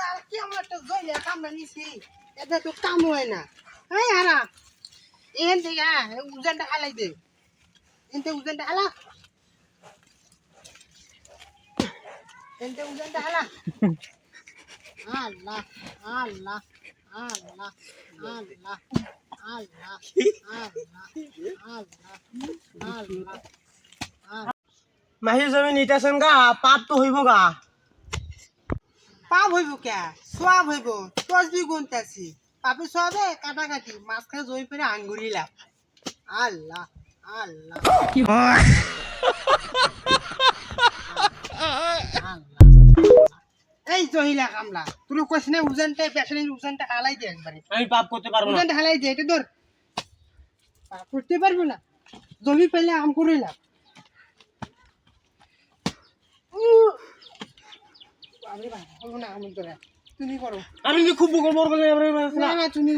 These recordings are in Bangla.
আর কি আমরা একটা জইলে কামড়া নিছি এটা তো কাম হয় না এই হারা এন থেকে উজানটা হালাই দে এনতে উজানটা হালা এনতে উজানটা হালা আল্লাহ আল্লাহ আল্লাহ আল্লাহ আল্লাহ আল্লাহ আল্লাহ মাহি জমি নিতেছেন গা পাপ তো হইব গা পাপ হইব কে সব হইব তসবি গুনতেছি পাপে সবে কাটাকাটি মাঝখানে জমি পেরে আঙ্গুরিলাম আল্লাহ আল্লাহ এই জহিলা কামলা তুই কইছ না উজানটা পেছনে উজানটা হালাই দে একবারে আমি পাপ করতে পারবো না উজানটা হালাই দে এটা ধর পাপ করতে পারবো না জমি পেলে আম করিলাম আরে ভাই বলো না আমি তোরা তুমি করো আমি যদি খুব বকর বলে না না তুমি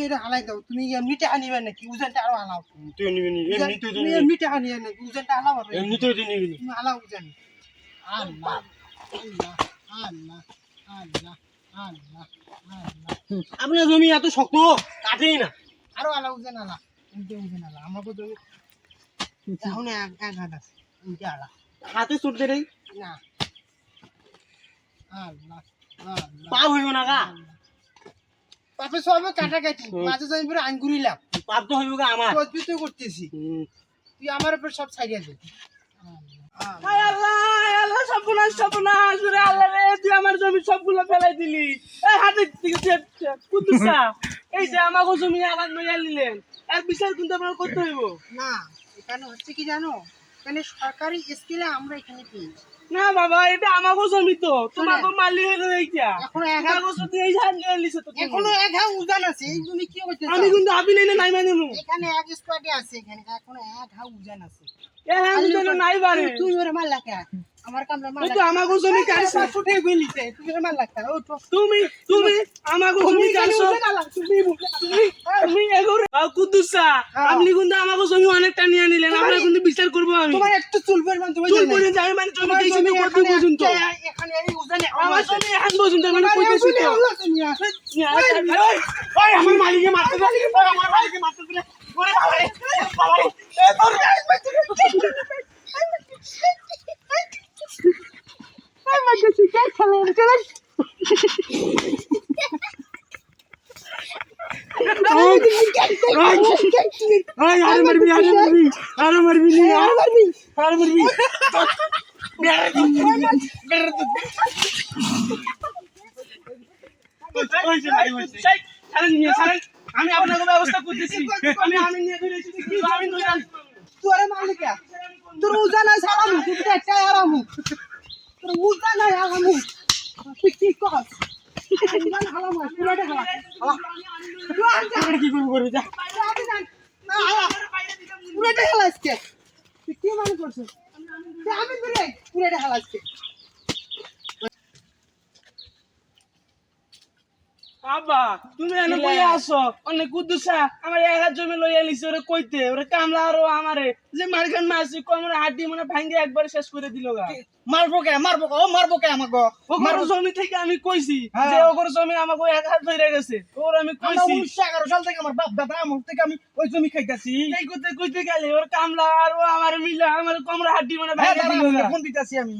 এটা হালাই দাও তুমি এমনিতে আনিবে নাকি উজানটা আরো হালাও তুই নিবি নি এমনি তুই তুমি এমনিতে আনিবে নাকি উজানটা হালাও এমনি তুই নিবি নি তুমি হালাও উজান আল্লাহ আল্লাহ আল্লাহ আল্লাহ আল্লাহ আল্লাহ আপনার জমি এত শক্ত কাটেই না আরো হালাও উজান হালা এমনি উজান হালা আমাকে জমি এখন এক হাত আছে এমনি হালা হাতে চুট দে রে না আল্লাহ আল্লাহ পাপ হইব না গা পাপে সবে কাটাকাটি মাঝে জমি পুরো আঙ্গুরিলাম পাপ তো হইব গা আমার তসবি তো করতেছি তুই আমার উপর সব ছাইড়া দে হায় আল্লাহ আল্লাহ সর্বনাশ রে আল্লাহ রে তুই আমার জমি সবগুলো ফেলাই দিলি এই হাতে কুদ্দুসা এই যে আমাগো জমি আগান লইয়া নিলেন এর বিচার কিন্তু আপনার করতে হইব না এখানে হচ্ছে কি জানো এখানে সরকারি স্কেলে আমরা এখানে পেয়েছি না বাবা এটা আমাগো জমি তো তোমাগো মালিক হইলো এইটা এখনো এক আমাগো জমি এই হাত নিয়ে লিছে তো এখনো এক হাউ উজান আছে এই জমি কি হইতে আমি কিন্তু আপনি নিলে নাই মানে মু এখানে এক স্কোয়াডে আছে এখানে এখনো এক হাউ উজান আছে এ হ্যাঁ কিন্তু নাই বারে তুই ওরে মার লাগা আমার কামরা মার ওই তো আমাগো জমি কাটছ ফুটে গইলিছে তুই ওরে মার লাগা ও তো তুমি আমাগো জমি কাটছ তুমি এগোরে কুদ্দুসা আপনি কিন্তু আমাগো জমি অনেকটা নিয়ে নিলেন আমরা কিন্তু বিচার করব আমি তোমার একটু চুলবের মান তুমি চুল পর্যন্ত আমি মানে জমি দিয়েছি তো কত পর্যন্ত এখানে এই উজানে আমার জমি এখন পর্যন্ত মানে কইতেছি তো ওই আমার মালিকে মারতে দে ওই আমার মালিকে মারতে দে ওরে বাবা রে বাবা রে এ তোর এই মাঝে শিখে খেলে চলে আরে মারবি আমি আপনাকে ব্যবস্থা করতেছি আমি নিয়ে ধরে এসেছি আমি তোর মালিক তোর উজান আছে আরামু তুই একটা আরামু তোর উজান আছে আরামু তুই কি কর উজান হালামু পুরাটা হালা হালা কি করবি যা না হালা পুরাটা হালা আজকে তুই কি মনে করছিস আমি ধরে পুরাটা হালা আজকে আব্বা তুমি এনে কইয়া আসো অনেক কুদ্দুসা আমার এক হাত জমি লইয়া লিছে ওরে কইতে ওরে কামলা আরো আমারে যে মারখান মারছি কোমরে হাড্ডি মানে ভাঙ্গে একবার শেষ করে দিল গা মারবো কে আমাকে ওগর জমি থেকে আমি কইছি যে ওগর জমি আমাকে এক হাত ধরে গেছে ওর আমি কইছি 1911 সাল থেকে আমার বাপ দাদা আমল থেকে আমি ওই জমি খাইতাছি এই কইতে কইতে গেলে ওর কামলা আর ও আমার মিলা আমার কোমরে হাড্ডি মানে ভাঙ্গে দিল গা ফোন দিতাছি আমি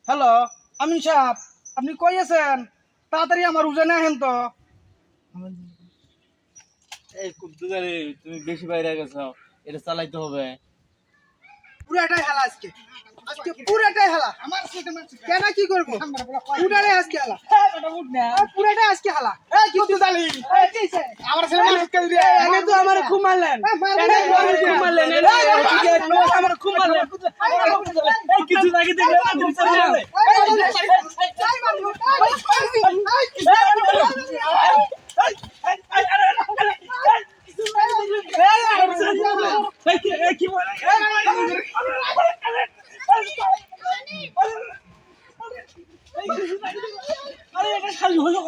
হ্যালো আমিন সাহেব আপনি কই আছেন তাড়াতাড়ি আমার উজানে আহেন তো এই কুদ্দুসা রে তুমি বেশি বাইরে গেছো এটা চালাইতে হবে পুরাটাই হালা আজকে পুরাটাই হালা আমার সাথে কেন কি করব পুরাটাই আজকে হালা উঠ না পুরাটাই আজকে হালা এই কি তুই জানি এই কিছে আমার ছেলে মানুষ কে রে এনে তো আমার খুব মারলেন এনে তো আমার খুব মারলেন আমার খুব মারলেন এই কিছু আগে দেখলে আমাদের সামনে কি বলে আরে এটা খালি হলো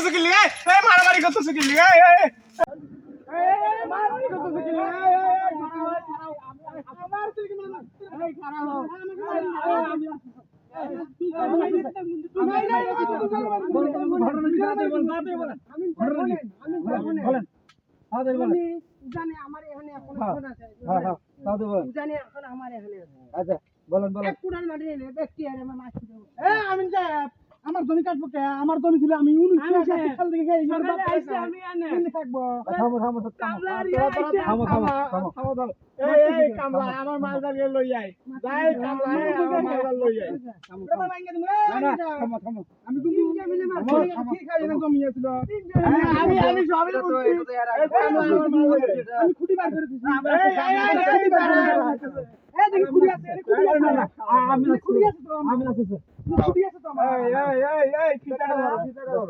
করতেছ কি লিয়ে এই মারামারি করতেছ কি লিয়ে এই মারামারি করতেছ কি লিয়ে আমার তুই কি মানে এই খারাপ আমার জমি কাটবো কে আমার জমি ছিল আমি 19 সাল থেকে থাকবো এই কামলা আমার মালদার লই যাই যাই কামলা আমার মালদার লই যাই আমি তুমি মিলে মারছি কি খাই না জমি ছিল আমি সবই বলছি আমি খুঁটি বার করে দিছি খুঁটি বার এই দেখি খুঁটি আছে আমি খুঁটি আছে তো আমি আছে খুঁটি আছে তো এই কি করো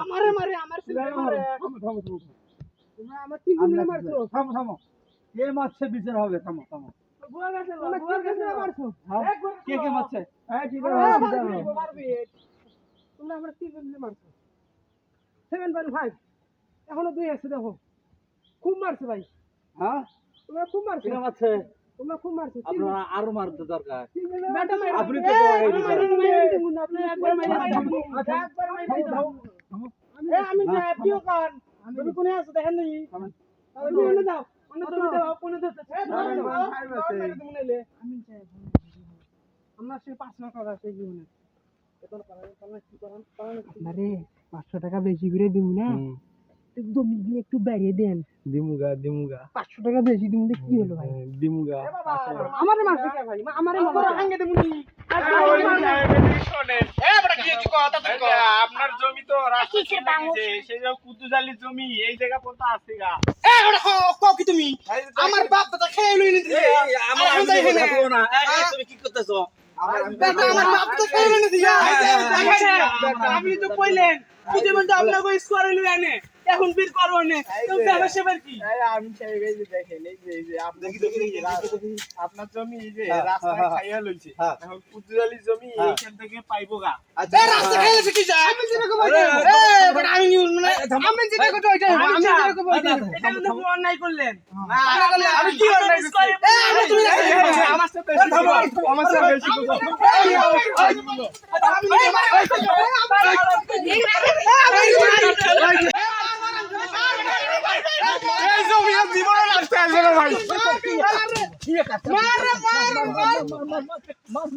আমারে মারে আমার ছিল মারে তুমি আমার কি গুলো মারছো থামো এই মারছে বিচার হবে থামো বুয়া গেছে মারছো কে মারছে কি করে মারবি তোমরা আমরা কি গুলো মারছো 7.5 এখনো 2 আছে দেখো খুব মারছে ভাই হ্যাঁ তোমরা খুব মারছো তোমরা খুব মারছো আপনারা আরো মারতে দরকার আপনি তো আমি যাইও কান তুমি কোনে আছো দেখেন নি তুমি ওনে যাও ওনে তুমি দাও কোনে দতে আমি চাই আমরা সে 5 লাখ টাকা আছে জীবনে এখন পালা কি করান আরে 500 টাকা বেশি করে দিমু না একদম মিলে একটু বাড়িয়ে দেন দিমুগা 500 টাকা বেশি দিমু কি হলো ভাই দিমুগা আমারে মারছে কে ভাই আমারে মারছে আঙ্গে দেমুনি আপনার জমি তো রাস্তা সেই যে কুতুজালি জমি এই জায়গা পর্যন্ত আছে গা কি তুমি আমার বাপ দাদা খেয়ে লই নিতে তুমি কি করতেছো আমার বাপ দাদা খেয়ে লই নিতে আপনি তো কইলেন বুঝে বলতে আপনাকে স্কোর হইলো এনে এখন বীর করবো নে তুমি দেখো সেবার কি আমি চাই এই যে দেখেন এই যে আপনি কি আপনার জমি এই যে রাস্তা খাইয়া লইছে এখন কুতুজালি জমি এইখান থেকে পাইবো গা রাস্তা খেয়ে লইছে কি যায় আমি যেটা কই বড় আমি নিউজ মানে আমি যেটা কই ওইটা আমি যেটা কই এটা কিন্তু অন্যায় করলেন আমি কি অন্যায় করছি তুমি আমার সাথে বেশি এই জমি জীবনে রাস্তা আসবে না ভাই মার